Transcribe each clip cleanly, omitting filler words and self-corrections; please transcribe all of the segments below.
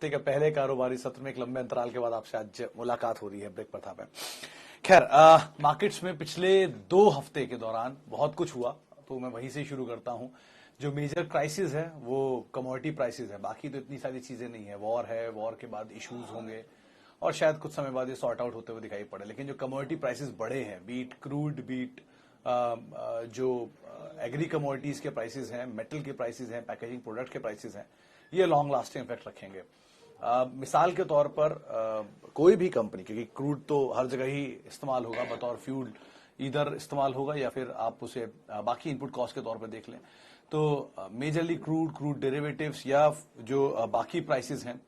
हफ्ते के पहले कारोबारी सत्र में एक लंबे अंतराल के बाद आपसे आज मुलाकात हो रही है ब्रेक प्रथा में। खैर, मार्केट्स में पिछले 2 हफ्ते के दौरान बहुत कुछ हुआ, तो मैं वहीं से ही शुरू करता हूं। जो मेजर क्राइसिस है वो कमोडिटी प्राइसेस है, बाकी तो इतनी सारी चीजें नहीं है। वॉर है, वॉर के बाद इश्यूज होंगे और शायद कुछ समय बाद ये सॉर्ट आउट होते हुए दिखाई पड़े। लेकिन जो कमोडिटी प्राइसेस बढ़े हैं, बीट क्रूड, बीट जो एग्री कमोडिटीज के प्राइसेस हैं, मेटल के प्राइसेस हैं, पैकेजिंग प्रोडक्ट के प्राइसेस हैं, ये लॉन्ग लास्टिंग इफेक्ट रखेंगे। मिसाल के तौर पर कोई भी कंपनी, क्योंकि क्रूड तो हर जगह ही इस्तेमाल होगा बतौर फ्यूल, इधर इस्तेमाल होगा या फिर आप उसे बाकी इनपुट कॉस्ट के तौर पर देख लें, तो मेजरली क्रूड डेरिवेटिव्स या जो बाकी प्राइसेस हैं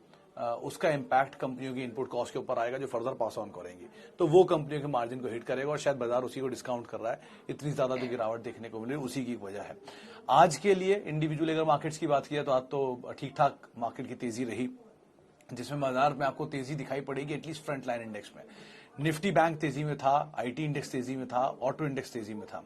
उसका इम्पैक्ट कंपनियों की इनपुट कॉस्ट के ऊपर आएगा, जो फर्दर पास ऑन करेंगी। तो वो कंपनियों के मार्जिन को हिट करेगा और शायद बाजार उसी को डिस्काउंट कर रहा है। इतनी ज्यादा जो गिरावट देखने को मिली उसी की वजह है। आज के लिए इंडिविजुअल अगर मार्केट्स की बात किया तो आज तो ठीक ठाक मार्केट की तेजी रही, जिसमें बाजार में आपको तेजी दिखाई पड़ेगी एटलीस्ट फ्रंट लाइन इंडेक्स में। निफ्टी बैंक तेजी में था, आईटी इंडेक्स तेजी में था, ऑटो इंडेक्स तेजी में था।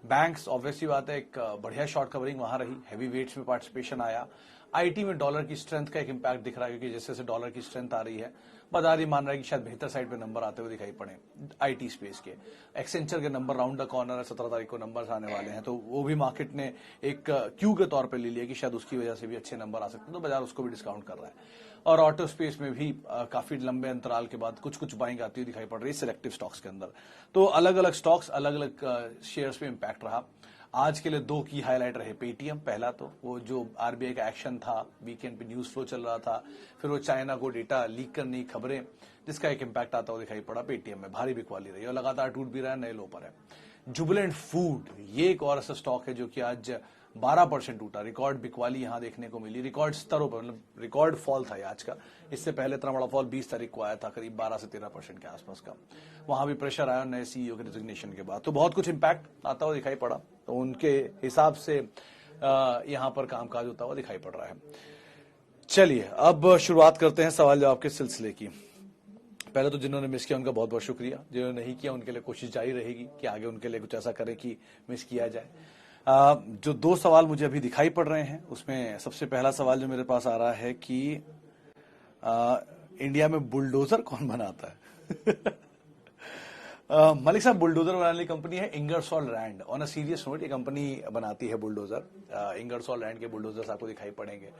बैंक्स ऑब्वियसली बात है, एक बढ़िया शॉर्ट कवरिंग वहां रही, हैवी वेट्स में पार्टिसिपेशन आया। आईटी में डॉलर की स्ट्रेंथ का एक इंपैक्ट दिख रहा है, क्योंकि जैसे जैसे डॉलर की स्ट्रेंथ आ रही है बाजार ये मान रहा है कि शायद बेहतर साइड पे नंबर आते हुए दिखाई पड़े आईटी स्पेस के। एक्सेंचर के नंबर राउंड द कॉर्नर है, 17 तारीख को नंबर्स आने वाले हैं, तो वो भी मार्केट ने एक क्यू के तौर पे ले लिया कि शायद उसकी वजह से भी अच्छे नंबर आ सकते हैं, तो बाजार उसको भी डिस्काउंट कर रहा है। और ऑटो स्पेस में भी काफी लंबे अंतराल के बाद कुछ बाइंग आती हुई दिखाई पड़ रही है सिलेक्टिव स्टॉक्स के अंदर। तो अलग अलग स्टॉक्स, अलग अलग शेयर्स पे इंपैक्ट रहा। आज के लिए 2 की हाईलाइट रहे। पेटीएम पहला, तो वो जो आरबीआई का एक्शन था, वीकेंड पे न्यूज फ्लो चल रहा था, फिर वो चाइना को डेटा लीक करने की खबरें, जिसका एक इंपैक्ट आता हुआ दिखाई पड़ा। पेटीएम में भारी बिकवाली रही और लगातार टूट भी रहा है, नए लो पर है। जुबिलेंट फूड, ये एक और ऐसा स्टॉक है जो कि आज 12% टूटा। रिकॉर्ड बिकवाली यहां देखने को मिली, रिकॉर्ड स्तरों पर, मतलब रिकॉर्ड फॉल था आज का। इससे पहले इतना बड़ा फॉल 20 तारीख को आया था, करीब 12 से 13% के आसपास का। वहां भी प्रेशर आया नए सीईओ के रिजिग्नेशन के बाद, तो बहुत कुछ इंपैक्ट आता हुआ दिखाई पड़ा। तो उनके हिसाब से यहां पर कामकाज होता हुआ दिखाई पड़ रहा है। चलिए अब शुरुआत करते हैं सवाल जवाब के सिलसिले की। पहले तो जिन्होंने मिस किया उनका बहुत बहुत शुक्रिया, जिन्होंने नहीं किया उनके लिए कोशिश जारी रहेगी कि आगे उनके लिए कुछ ऐसा करें कि मिस किया जाए। जो 2 सवाल मुझे अभी दिखाई पड़ रहे हैं, उसमें सबसे पहला सवाल जो मेरे पास आ रहा है कि इंडिया में बुलडोजर कौन बनाता है? मलिक साहब, बुलडोजर बनाने वाली कंपनी है Ingersoll Rand. On a serious note, ये कंपनी बनाती है बुलडोजर। इंगरसॉल रैंड के बुलडोजर्स आपको दिखाई पड़ेंगे।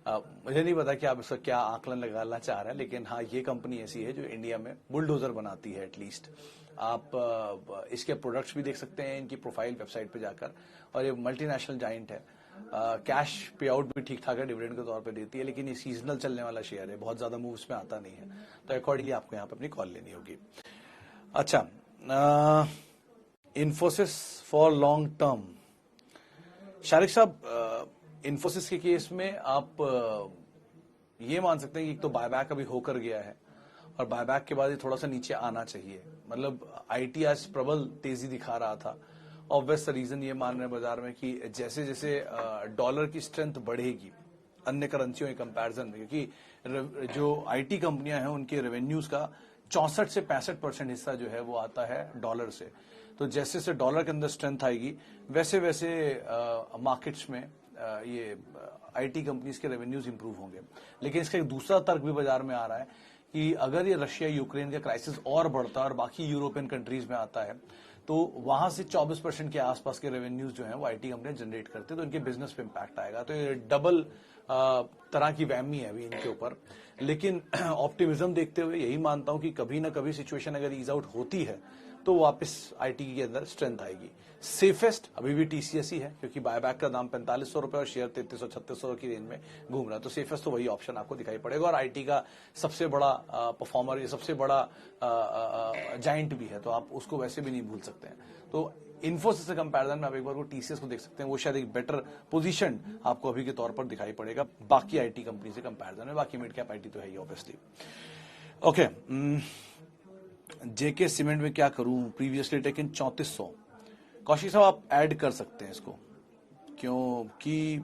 मुझे नहीं पता कि आप इसका क्या आकलन लगाना चाह रहे हैं, लेकिन हाँ, ये कंपनी ऐसी है जो इंडिया में बुलडोजर बनाती है एटलीस्ट। आप इसके प्रोडक्ट्स भी देख सकते हैं इनकी प्रोफाइल वेबसाइट पे जाकर, और ये मल्टीनेशनल जाइंट है। कैश पे आउट भी ठीक ठाक है, डिविडेंड के तौर पे देती है, लेकिन ये सीजनल चलने वाला शेयर है, बहुत ज्यादा मूव्स में आता नहीं है, तो अकॉर्डिंगली आपको यहाँ पे अपनी कॉल लेनी होगी। अच्छा, Infosys for long term, Shariq साहब, इन्फोसिस के केस में आप ये मान सकते हैं कि एक तो बायबैक अभी होकर गया है और बायबैक के बाद ये थोड़ा सा नीचे आना चाहिए। मतलब आईटी आज प्रबल तेजी दिखा रहा था। ऑब्वियस रीजन ये मान रहे हैं बाजार में कि जैसे जैसे डॉलर की स्ट्रेंथ बढ़ेगी अन्य करेंसियों के कंपैरिजन में, क्योंकि जो आईटी कंपनियां हैं उनके रेवेन्यूज का 64 से 65% हिस्सा जो है वो आता है डॉलर से। तो जैसे जैसे डॉलर के अंदर स्ट्रेंथ आएगी वैसे वैसे मार्केट्स में ये आईटी कंपनीज के रेवेन्यूज इंप्रूव होंगे। लेकिन इसका एक दूसरा तर्क भी बाजार में आ रहा है कि अगर ये रशिया यूक्रेन का क्राइसिस और बढ़ता है और बाकी यूरोपियन कंट्रीज में आता है, तो वहां से 24% के आसपास के रेवेन्यूज जो है वो आईटी कंपनियां जनरेट करते हैं, तो इनके बिजनेस पे इंपैक्ट आएगा। तो ये डबल तरह की वहमी है अभी इनके ऊपर। लेकिन ऑप्टिमिज्म देखते हुए यही मानता हूं कि कभी ना कभी सिचुएशन अगर ईज आउट होती है तो वापस आईटी के अंदर स्ट्रेंथ आएगी। सेफेस्ट अभी भी टीसीएस ही है, क्योंकि बायबैक का दाम 4500 रुपए और शेयर 3300-3600 की रेंज में घूम रहा है, तो सेफेस्ट तो वही ऑप्शन आपको दिखाई पड़ेगा। और आईटी का सबसे बड़ा परफॉर्मर, ये सबसे बड़ा जाइंट भी है, तो आप उसको वैसे भी नहीं भूल सकते हैं। तो इन्फोसिस से कंपैरिजन में आप एक बार वो टीसीएस को देख सकते हैं, वो शायद एक बेटर पोजीशन आपको अभी के तौर पर दिखाई पड़ेगा बाकी आईटी कंपनी से कंपैरिजन में। बाकी मिड कैप आईटी तो है ही ऑब्वियसली। ओके, जेके सीमेंट में क्या करूं, प्रीवियसली टेकन 3400। कौशिक साहब आप ऐड कर सकते हैं इसको, क्योंकि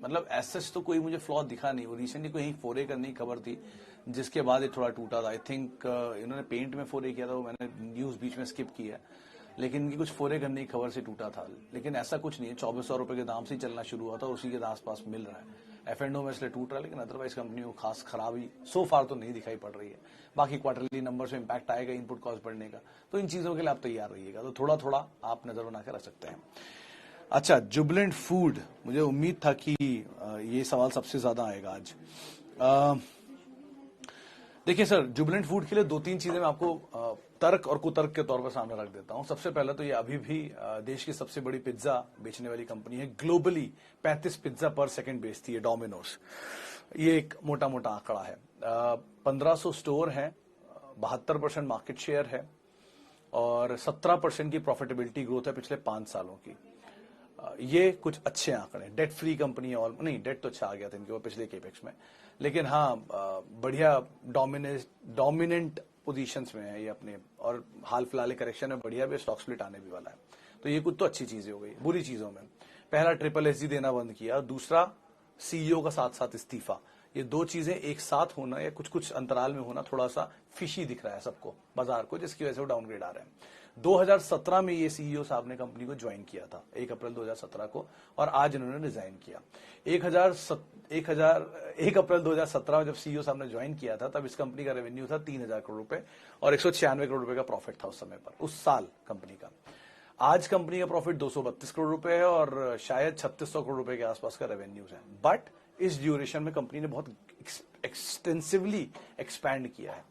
मतलब एसएस तो कोई मुझे फ्लॉ दिखा नहीं। वो रिसेंटली कोई फोरे करने की खबर थी जिसके बाद ये थोड़ा टूटा था। आई थिंक इन्होंने पेंट में फोरे किया था, वो मैंने न्यूज बीच में स्किप किया, लेकिन इनकी कुछ फोरे करने की खबर से टूटा था। लेकिन ऐसा कुछ नहीं है, 2400 रुपए के दाम से ही चलना शुरू हुआ था, उसी के आसपास मिल रहा है। F&O में इसलिए टूट रहा है, लेकिन अदरवाइज कंपनी को खास खराबी सो फार तो नहीं दिखाई पड़ रही है। बाकी क्वार्टरली नंबर्स में इंपैक्ट आएगा इनपुट कॉस्ट बढ़ने का, तो इन चीजों के लिए आप तैयार रहिएगा। तो थोड़ा थोड़ा आप नजर बना के रख सकते हैं। अच्छा, जुबिलेंट फूड, मुझे उम्मीद था कि ये सवाल सबसे ज्यादा आएगा आज। देखिए सर, जुबिलेंट फूड के लिए 2-3 चीजें मैं आपको तर्क और कुतर्क के तौर पर सामने रख देता हूं। सबसे पहले तो ये अभी भी देश की सबसे बड़ी पिज्जा बेचने वाली कंपनी है। ग्लोबली 35 पिज्जा पर सेकंड बेचती है डोमिनोज। ये एक मोटा मोटा आंकड़ा है। 1500 स्टोर है, 72% मार्केट शेयर है और 17% की प्रॉफिटेबिलिटी ग्रोथ है पिछले 5 सालों की। ये कुछ अच्छे आंकड़े। डेट फ्री कंपनी है, और नहीं डेट तो अच्छा आ गया था इनके वो पिछले केपेक्स में, लेकिन हाँ बढ़िया डोमिनेंट पोजीशंस में है ये अपने, और हाल फिलहाल करेक्शन में बढ़िया भी स्टॉक स्प्लिट आने भी वाला है। तो ये कुछ तो अच्छी चीजें हो गई। बुरी चीजों में पहला SSSG देना बंद किया, दूसरा CEO का साथ साथ इस्तीफा। ये 2 चीजें एक साथ होना या कुछ कुछ अंतराल में होना थोड़ा सा फिशी दिख रहा है सबको, बाजार को, जिसकी वजह से वो डाउनग्रेड आ रहे हैं। 2017 में ये CEO साहब ने कंपनी को ज्वाइन किया था 1 अप्रैल 2017 को, और आज इन्होंने रिजाइन किया। 1 अप्रैल 2017 में जब CEO साहब ने ज्वाइन किया था तब इस कंपनी का रेवेन्यू था 3000 करोड़ रुपए और 196 करोड़ रुपए का प्रॉफिट था उस समय पर, उस साल कंपनी का। आज कंपनी का प्रॉफिट 232 करोड़ रुपए है और शायद 3600 करोड़ रुपए के आसपास का रेवेन्यूज है। बट इस ड्यूरेशन में कंपनी ने बहुत एक्सटेंसिवली एक्सपैंड किया है,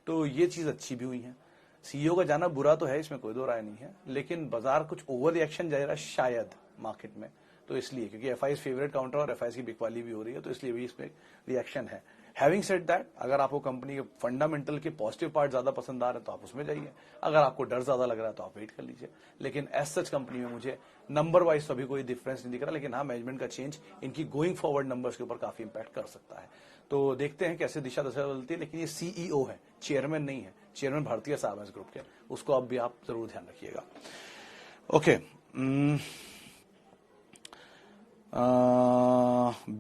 तो ये चीज अच्छी भी हुई है। CEO का जाना बुरा तो है, इसमें कोई दो राय नहीं है, लेकिन बाजार कुछ ओवर रिएक्शन जा रहा है शायद मार्केट में, तो इसलिए क्योंकि FI's फेवरेट काउंटर और FI's की बिकवाली भी हो रही है, तो इसलिए भी इसमें रिएक्शन है। हैविंग सेड दैट, अगर आपको कंपनी के फंडामेंटल के पॉजिटिव पार्ट ज्यादा पसंद आ रहे हैं तो आप उसमें जाइए, अगर आपको डर ज्यादा लग रहा है तो आप वेट कर लीजिए। लेकिन एज सच कंपनी में मुझे नंबर वाइज तो अभी कोई डिफरेंस नहीं दिख रहा, लेकिन हाँ मैनेजमेंट का चेंज इनकी गोइंग फॉरवर्ड नंबर्स के ऊपर काफी इंपैक्ट कर सकता है। तो देखते हैं कैसे दिशा दशा बदलती है, लेकिन ये CEO है, चेयरमैन नहीं है। चेयरमैन भारतीय साहब है इस ग्रुप के, उसको अब भी आप जरूर ध्यान रखिएगा। ओके,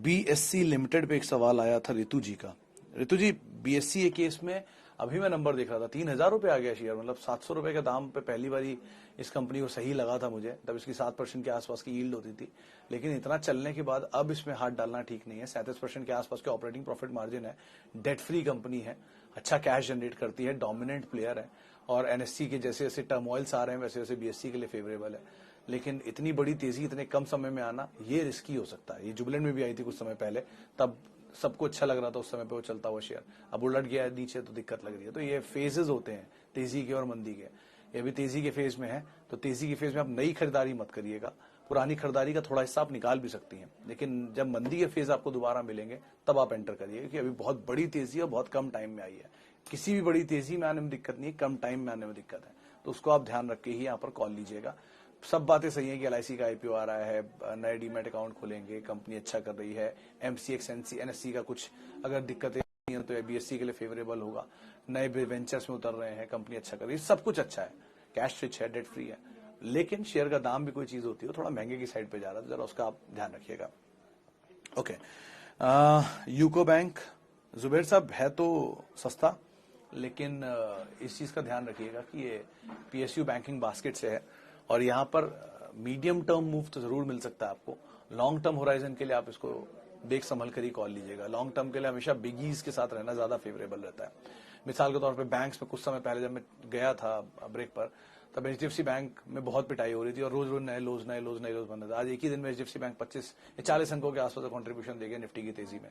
BSC लिमिटेड पे एक सवाल आया था ऋतु जी का। ऋतु जी, BSC केस में अभी मैं नंबर देख रहा था, 3000 रुपए आ गया शेयर, मतलब 700 रुपए के दाम पे पहली बारी इस कंपनी को सही लगा था मुझे, तब इसकी 7% के आसपास की यील्ड होती थी। लेकिन इतना चलने के बाद अब इसमें हाथ डालना ठीक नहीं है। 37% के आसपास के ऑपरेटिंग प्रॉफिट मार्जिन है, डेट फ्री कंपनी है, अच्छा कैश जनरेट करती है, डोमिनेंट प्लेयर है, और NSE के जैसे जैसे टर्मोइल्स आ रहे हैं वैसे वैसे BSC के लिए फेवरेबल है। लेकिन इतनी बड़ी तेजी इतने कम समय में आना ये रिस्की हो सकता है। ये जुबिलेंट में भी आई थी कुछ समय पहले, तब सबको अच्छा लग रहा था उस समय पे वो चलता हुआ शेयर, अब उलट गया है नीचे तो दिक्कत लग रही है। तो ये फेजेस होते हैं तेजी के और मंदी के, ये अभी तेजी के फेज में है, तो तेजी के फेज में आप नई खरीदारी मत करिएगा, पुरानी खरीदारी का थोड़ा हिस्सा आप निकाल भी सकती हैं, लेकिन जब मंदी के फेज आपको दोबारा मिलेंगे तब आप एंटर करिए, क्योंकि अभी बहुत बड़ी तेजी है, बहुत कम टाइम में आई है। किसी भी बड़ी तेजी में आने में दिक्कत नहीं है, कम टाइम में आने में दिक्कत है, तो उसको आप ध्यान रख के ही यहाँ पर कॉल लीजिएगा। सब बातें सही है कि LIC का IPO आ रहा है, नए डीमैट अकाउंट खोलेंगे, कंपनी अच्छा कर रही है, MCX NSE का कुछ अगर दिक्कतें नहीं है तो BSC के लिए फेवरेबल होगा, नए वेंचर्स में उतर रहे हैं, कंपनी अच्छा कर रही है, सब कुछ अच्छा है, कैश रिच है, डेट फ्री है, लेकिन शेयर का दाम भी कोई चीज होती है थोड़ा महंगे की साइड पे जा रहा है, जरा उसका आप ध्यान रखिएगा। ओके, यूको बैंक, जुबैर साहब है तो सस्ता, लेकिन इस चीज का ध्यान रखिएगा कि ये PSU बैंकिंग बास्केट से है और यहाँ पर मीडियम टर्म मूव तो जरूर मिल सकता है आपको। लॉन्ग टर्म होराइजन के लिए आप इसको देख संभल कर ही कॉल लीजिएगा। लॉन्ग टर्म के लिए हमेशा बिगीज के साथ रहना ज्यादा फेवरेबल रहता है। मिसाल के तौर पे बैंक्स में कुछ समय पहले जब मैं गया था ब्रेक पर, तब HDFC बैंक में बहुत पिटाई हो रही थी और रोज रोज नए लोज बन रहे थे। आज एक ही दिन में HDFC बैंक 25 या 40 अंकों के आसपास कॉन्ट्रीब्यूशन देगा निफ्टी की तेजी में।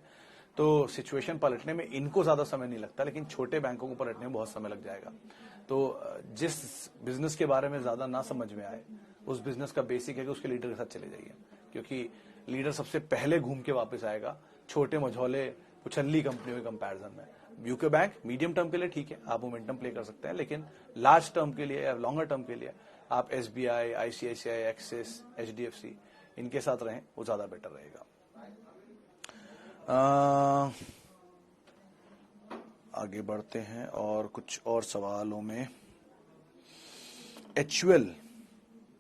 तो सिचुएशन पलटने में इनको ज्यादा समय नहीं लगता, लेकिन छोटे बैंकों को पलटने में बहुत समय लग जाएगा। तो जिस बिजनेस के बारे में ज्यादा ना समझ में आए, उस बिजनेस का बेसिक है कि उसके लीडर के साथ चले जाइए, क्योंकि लीडर सबसे पहले घूम के वापस आएगा छोटे मझौले उछल्ली कंपनियों के कंपैरिजन में। यूके बैंक मीडियम टर्म के लिए ठीक है, आप मोमेंटम प्ले कर सकते हैं, लेकिन लार्ज टर्म के लिए या लॉन्गर टर्म के लिए आप SBI, ICICI, एक्सिस, HDFC इनके साथ रहें, वो ज्यादा बेटर रहेगा। आगे बढ़ते हैं और कुछ और सवालों में। HUL,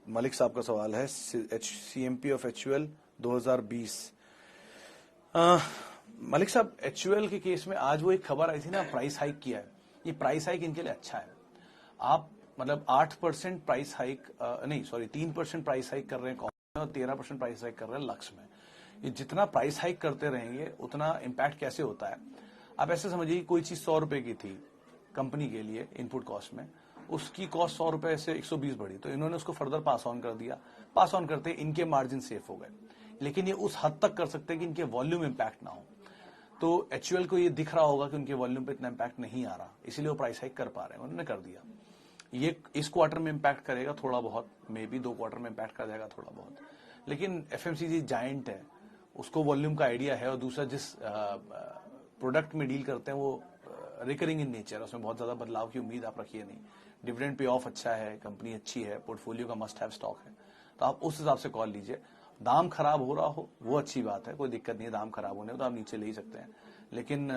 मलिक साहब का सवाल है, CMP ऑफ HUL 2020। मलिक साहब, HUL के केस में आज वो एक खबर आई थी ना, प्राइस हाइक किया है। ये प्राइस हाइक इनके लिए अच्छा है। आप मतलब 8% प्राइस हाइक, नहीं सॉरी 3% प्राइस हाइक कर रहे हैं कॉम में और 13% प्राइस हाइक कर रहे हैं लक्स में। ये जितना प्राइस हाइक करते रहेंगे उतना इम्पैक्ट कैसे होता है, आप ऐसे समझिए कोई चीज 100 रुपए की थी कंपनी के लिए इनपुट कॉस्ट में, उसकी कॉस्ट 100 रुपए से 120 बढ़ी, तो इन्होंने उसको फर्दर पास ऑन कर दिया। पास ऑन करते इनके मार्जिन सेफ हो गए, लेकिन ये उस हद तक कर सकते हैं कि इनके वॉल्यूम इम्पैक्ट ना हो। तो एचयूएल को ये दिख रहा होगा कि उनके वॉल्यूम पे इतना इम्पैक्ट नहीं आ रहा, इसीलिए वो प्राइस हाइक कर पा रहे हैं, उन्होंने कर दिया। ये इस क्वार्टर में इम्पैक्ट करेगा थोड़ा बहुत, मे बी 2 क्वार्टर में इम्पैक्ट कर जाएगा थोड़ा बहुत, लेकिन एफएमसीजी जायंट है, उसको वॉल्यूम का आइडिया है, और दूसरा जिस प्रोडक्ट में डील करते हैं वो रिकरिंग इन नेचर, उसमें बहुत ज्यादा बदलाव की उम्मीद आप रखिए नहीं। डिविडेंड पे ऑफ अच्छा है, कंपनी अच्छी है, पोर्टफोलियो का मस्ट हैव स्टॉक है, तो आप उस हिसाब से कॉल लीजिए। दाम खराब हो रहा हो वो अच्छी बात है, कोई दिक्कत नहीं है, दाम खराब होने तो आप नीचे ले ही सकते हैं, लेकिन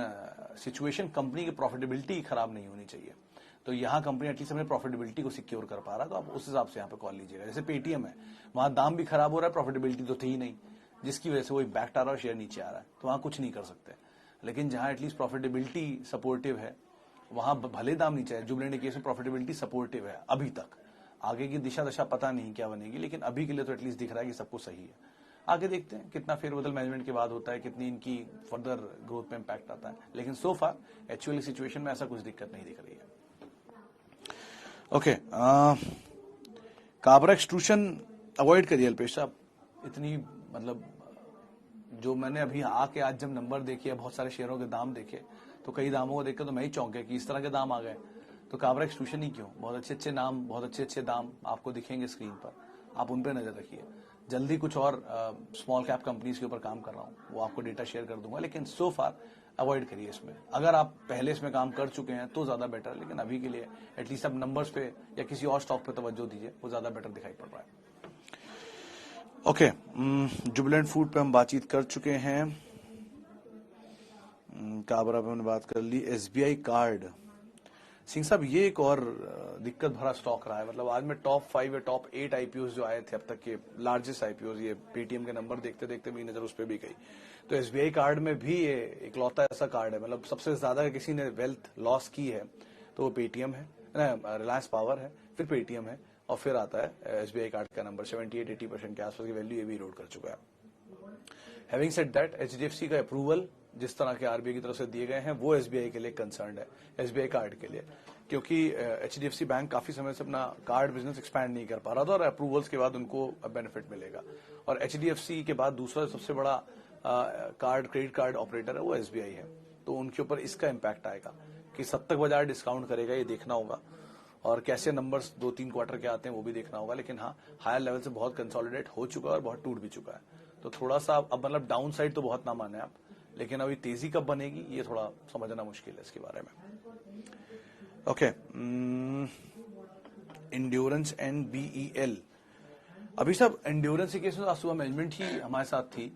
सिचुएशन कंपनी की प्रॉफिटेबिलिटी खराब नहीं होनी चाहिए। तो यहाँ कंपनी एटलीस्ट अपने प्रॉफिटेबिलिटी को सिक्योर कर पा रहा है, तो आप उस हिसाब से यहाँ पे कॉल लीजिएगा। जैसे पेटीएम है, वहां दाम भी खराब हो रहा है, प्रॉफिटेबिलिटी तो थी ही नहीं, जिसकी वजह से वो इम्पैक्ट आ रहा है, शेयर नीचे आ रहा है, तो वहां कुछ नहीं कर सकते। लेकिन जहां एटलीस्ट प्रॉफिटेबिलिटी सपोर्टिव है, वहां भले दाम नीचे है, जुबिलेंट केस में प्रॉफिटेबिलिटी सपोर्टिव है अभी तक, आगे की दिशा दशा पता नहीं क्या बनेगी, लेकिन अभी के लिए तो एटलीस्ट दिख रहा है कि सब कुछ सही है। आगे देखते हैं कितना फेरबदल मैनेजमेंट के बाद होता है, कितनी इनकी फर्दर ग्रोथ पे इम्पैक्ट आता है, लेकिन सो फार एक्चुअली सिचुएशन में ऐसा कुछ दिक्कत नहीं दिख रही है। ओके, काबरा एक्सट्रूशन अवॉइड करिए अल्पेश साहब, इतनी मतलब जो मैंने अभी आके आज जब नंबर देखे, बहुत सारे शेयरों के दाम देखे, तो कई दामों को देखकर तो मैं ही चौंक गया कि इस तरह के दाम आ गए। तो काबरा एक्सट्रूशन ही क्यों, बहुत अच्छे अच्छे नाम, बहुत अच्छे अच्छे दाम आपको दिखेंगे स्क्रीन पर, आप उन पर नजर रखिए। जल्दी कुछ और स्मॉल कैप कंपनीज के ऊपर काम कर रहा हूँ, वो आपको डेटा शेयर कर दूंगा, लेकिन सो फार अवॉइड करिए इसमें। अगर आप पहले इसमें काम कर चुके हैं तो ज्यादा बेटर है, लेकिन अभी के लिए एटलीस्ट आप नंबर्स पे या किसी और स्टॉक पे तवज्जो दीजिए, वो ज्यादा बेटर दिखाई पड़ रहा है। ओके, जुबिलेंट फूड पे हम बातचीत कर चुके हैं, काबरा पे हमने बात कर ली। एसबीआई कार्ड, सिंह साहब ये एक और दिक्कत भरा स्टॉक रहा है, मतलब आज में टॉप 5 या टॉप 8 आईपीओ जो आए थे अब तक के लार्जेस्ट आईपीओ, ये पेटीएम के नंबर देखते देखते मेरी नजर उस पर भी गई। तो एसबीआई कार्ड में भी ये इकलौता ऐसा कार्ड है, मतलब सबसे ज्यादा किसी ने वेल्थ लॉस की है तो वो पेटीएम है, रिलायंस पावर है, फिर पेटीएम है, और फिर आता है एसबीआई कार्ड का नंबर। 78-80% के आसपास की वैल्यू ये भी इरोड कर चुका है। हैविंग सेड दैट, एचडीएफसी का अप्रूवल जिस तरह के आरबीआई की तरफ से दिए गए हैं वो एसबीआई के लिए कंसर्न है, एसबीआई कार्ड के लिए, क्योंकि एचडीएफसी बैंक काफी समय से अपना कार्ड बिजनेस एक्सपैंड नहीं कर पा रहा था, और अप्रूवल्स के बाद उनको बेनिफिट मिलेगा। और एचडीएफसी के बाद दूसरा सबसे बड़ा कार्ड क्रेडिट कार्ड ऑपरेटर है वो एसबीआई है, तो उनके ऊपर इसका इम्पैक्ट आएगा कि कब तक बाजार डिस्काउंट करेगा ये देखना होगा, और कैसे नंबर्स 2-3 क्वार्टर के आते हैं वो भी देखना होगा। लेकिन हाँ, हायर लेवल से बहुत कंसोलिडेट हो चुका है और बहुत टूट भी चुका है, तो थोड़ा सा अब मतलब डाउन साइड तो बहुत ना माने आप, लेकिन अभी तेजी कब बनेगी ये थोड़ा समझना मुश्किल है इसके बारे में। ओके, इंड्योरेंस एंड बीईएल, अभी सब इंड्योरेंस के केस में आज सुबह मैनेजमेंट ही हमारे साथ थी।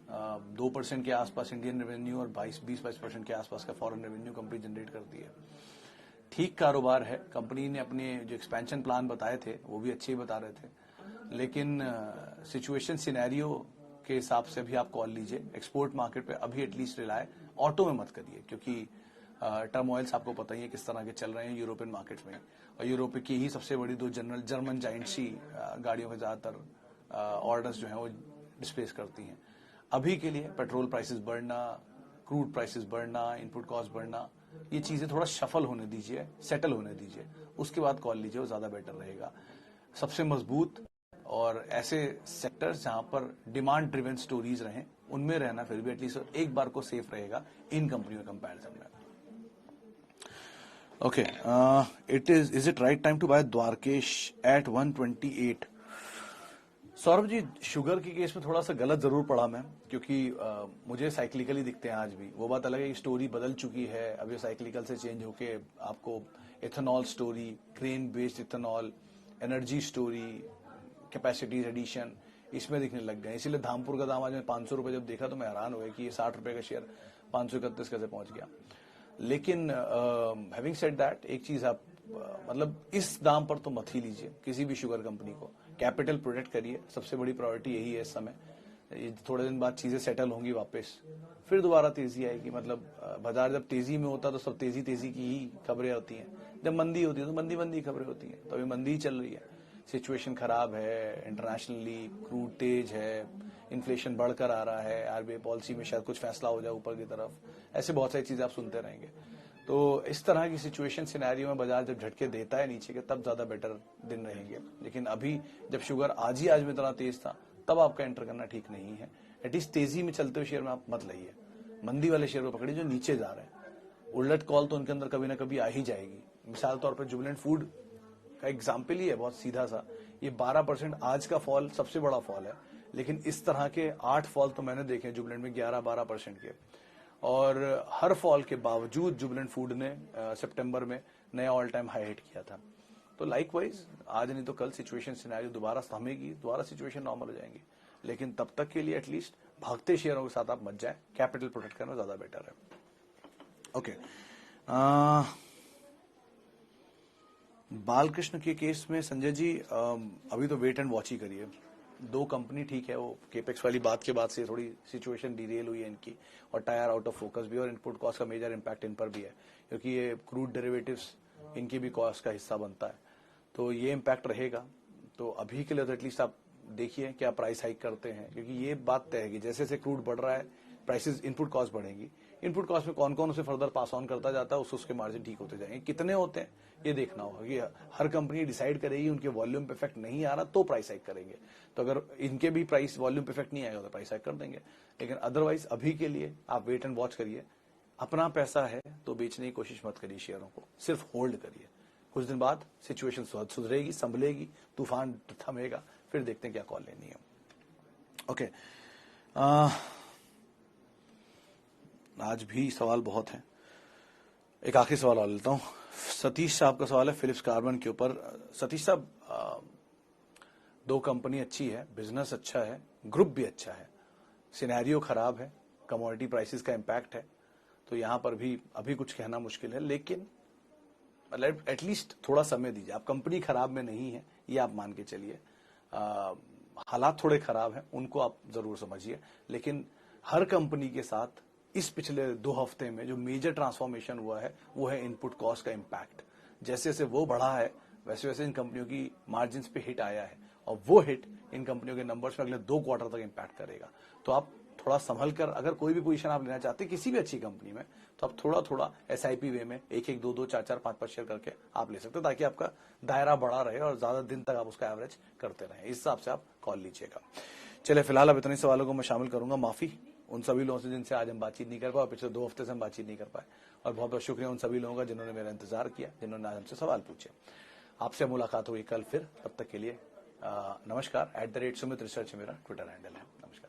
2% के आसपास इंडियन रेवेन्यू और 20-22% के आसपास का फॉरेन रेवेन्यू कंपनी जनरेट करती है। ठीक कारोबार है, कंपनी ने अपने जो एक्सपेंशन प्लान बताए थे वो भी अच्छे ही बता रहे थे, लेकिन सिचुएशन सिनेरियो के हिसाब से भी आप कॉल लीजिए। एक्सपोर्ट मार्केट पे अभी एटलीस्ट रिलाय ऑटो में मत करिए, क्योंकि टर्मोइल्स आपको पता ही है किस तरह के चल रहे हैं यूरोपियन मार्केट्स में, और यूरोप की ही सबसे बड़ी 2 जनरल जर्मन जाइंट्स ही गाड़ियों के ज्यादातर ऑर्डर्स जो हैं वो डिस्प्लेस करती हैं। अभी के लिए पेट्रोल प्राइसेस बढ़ना, क्रूड प्राइसेस बढ़ना, इनपुट कॉस्ट बढ़ना, ये चीजें थोड़ा शफल होने दीजिए, सेटल होने दीजिए, उसके बाद कॉल लीजिए, वो ज्यादा बेटर रहेगा। सबसे मजबूत और ऐसे सेक्टर्स जहां पर डिमांड ड्रिवन स्टोरीज रहें उनमें रहना फिर भी एटलीस्ट एक बार को सेफ रहेगा इन कंपनियों कंपैरिजन में। Okay, is it right time to buy Dwarikesh at 128? Saurabh ji, sugar के केस में थोड़ा सा गलत जरूर पढ़ा मैं, क्योंकि मुझे साइक्लिकली दिखते हैं आज भी। वो बात अलग है, स्टोरी बदल चुकी है, अब ये साइक्लिकल से चेंज होके आपको ethanol story, grain based ethanol, energy story, capacities addition, इसमें दिखने लग गए। इसीलिए धामपुर का दाम आज मैं 500 रुपए जब देखा तो मैं हैरान हो गया कि ये 60 रुपए का शेयर 531 कैसे पहुंच गया। लेकिन हैविंग सेड दैट, एक चीज आप मतलब इस दाम पर तो मत ही लीजिए किसी भी शुगर कंपनी को, कैपिटल प्रोटेक्ट करिए, सबसे बड़ी प्रायोरिटी यही है इस समय। ये थोड़े दिन बाद चीजें सेटल होंगी वापस, फिर दोबारा तेजी आएगी। मतलब बाजार जब तेजी में होता तो सब तेजी तेजी की ही खबरें होती हैं, जब मंदी होती है तो मंदी मंदी खबरें होती हैं, तो अभी मंदी ही चल रही है, सिचुएशन खराब है, इंटरनेशनली क्रूड तेज है, इन्फ्लेशन बढ़कर आ रहा है, आरबीआई पॉलिसी में शायद कुछ फैसला हो जाए ऊपर की तरफ, ऐसे बहुत सारी चीजें आप सुनते रहेंगे। तो इस तरह की सिचुएशन सिनेरियो में बाजार जब झटके देता है नीचे के, तब ज्यादा बेटर दिन रहेंगे। लेकिन अभी जब शुगर आज में इतना तेज था, तब आपका एंटर करना ठीक नहीं है। एटलीस्ट तेजी में चलते हुए शेयर में आप मत लाइए, मंदी वाले शेयर को पकड़िए जो नीचे जा रहे हैं। उलट कॉल तो उनके अंदर कभी ना कभी आ ही जाएगी। मिसाल तौर पर जुबिलेंट फूड का एग्जाम्पल ही है बहुत सीधा सा, ये 12% आज का फॉल सबसे बड़ा फॉल है, लेकिन इस तरह के 8 फॉल तो मैंने देखे जुबिलेंट में 11-12% के। और हर फॉल के बावजूद जुबिलेंट फूड ने सितंबर में नया ऑल टाइम हाई हिट किया था। तो लाइकवाइज आज नहीं तो कल सिचुएशन सिनेरियो दोबारा थमेगी, दोबारा सिचुएशन नॉर्मल हो जाएंगी। लेकिन तब तक के लिए एटलीस्ट भागते शेयरों के साथ आप मत जाए, कैपिटल प्रोटेक्ट करना ज्यादा बेटर है। ओके, बालकृष्ण के केस में संजय जी अभी तो वेट एंड वॉच ही करिए। 2 कंपनी ठीक है, वो केपेक्स वाली बात के बाद से थोड़ी सिचुएशन डिरेल हुई है इनकी, और टायर आउट ऑफ फोकस भी, और इनपुट कॉस्ट का मेजर इम्पैक्ट इन पर भी है, क्योंकि ये क्रूड डेरिवेटिव्स इनकी भी कॉस्ट का हिस्सा बनता है, तो ये इम्पैक्ट रहेगा। तो अभी के लिए तो एटलीस्ट आप देखिए क्या प्राइस हाइक करते हैं, क्योंकि ये बात तय है कि जैसे जैसे क्रूड बढ़ रहा है प्राइसेस, इनपुट कॉस्ट बढ़ेंगी। इनपुट कॉस्ट में कौन कौन उसे फर्दर पास ऑन करता जाता है, उसके मार्जिन ठीक होते जाएंगे। कितने होते हैं ये देखना होगा, कि हर कंपनी डिसाइड करेगी, उनके वॉल्यूम पे इफेक्ट नहीं आ रहा तो प्राइस हाइक करेंगे। तो अगर इनके भी प्राइस वॉल्यूम पे इफेक्ट नहीं आएगा तो प्राइस हाइक कर देंगे। लेकिन अदरवाइज अभी के लिए आप वेट एंड वॉच करिए। अपना पैसा है तो बेचने की कोशिश मत करिए शेयरों को, सिर्फ होल्ड करिए। कुछ दिन बाद सिचुएशन सुधरेगी, संभलेगी, तूफान थमेगा, फिर देखते हैं क्या कॉल लेनी है। ओके, आज भी सवाल बहुत हैं, एक आखिरी सवाल और लेता हूं। सतीश साहब का सवाल है फिलिप्स कार्बन के ऊपर। सतीश साहब, 2 कंपनी अच्छी है, बिजनेस अच्छा है, ग्रुप भी अच्छा है, सिनेरियो खराब है, कमोडिटी प्राइसेस का इम्पैक्ट है, तो यहां पर भी अभी कुछ कहना मुश्किल है। लेकिन एटलीस्ट थोड़ा समय दीजिए। आप कंपनी खराब में नहीं है ये आप मान के चलिए, हालात थोड़े खराब हैं, उनको आप जरूर समझिए। लेकिन हर कंपनी के साथ इस पिछले 2 हफ्ते में जो मेजर ट्रांसफॉर्मेशन हुआ है वो है इनपुट कॉस्ट का इम्पैक्ट। जैसे जैसे वो बढ़ा है वैसे वैसे इन कंपनियों की मार्जिन पे हिट आया है, और वो हिट इन कंपनियों के नंबर्स में अगले 2 क्वार्टर तक इम्पैक्ट करेगा। तो आप थोड़ा संभल कर, अगर कोई भी पोजीशन आप लेना चाहते हैं किसी भी अच्छी कंपनी में, तो आप थोड़ा थोड़ा एसआईपी वे में 1-1, 2-2, 4-4, 5-5 शेयर करके आप ले सकते हैं, ताकि आपका दायरा बड़ा रहे और ज्यादा दिन तक आप उसका एवरेज करते रहें। इस हिसाब से आप कॉल लीजिएगा। चलिए, फिलहाल अब इतने सवालों को मैं शामिल करूंगा। माफी उन सभी लोगों से जिनसे आज हम बातचीत नहीं कर पाए, पिछले 2 हफ्ते से हम बातचीत नहीं कर पाए, और बहुत बहुत शुक्रिया उन सभी लोगों का जिन्होंने मेरा इंतजार किया, जिन्होंने आज हमसे सवाल पूछे। आपसे मुलाकात हुई कल फिर, तब तक के लिए नमस्कार। @सुमित रिसर्च मेरा ट्विटर हैंडल है। नमस्कार।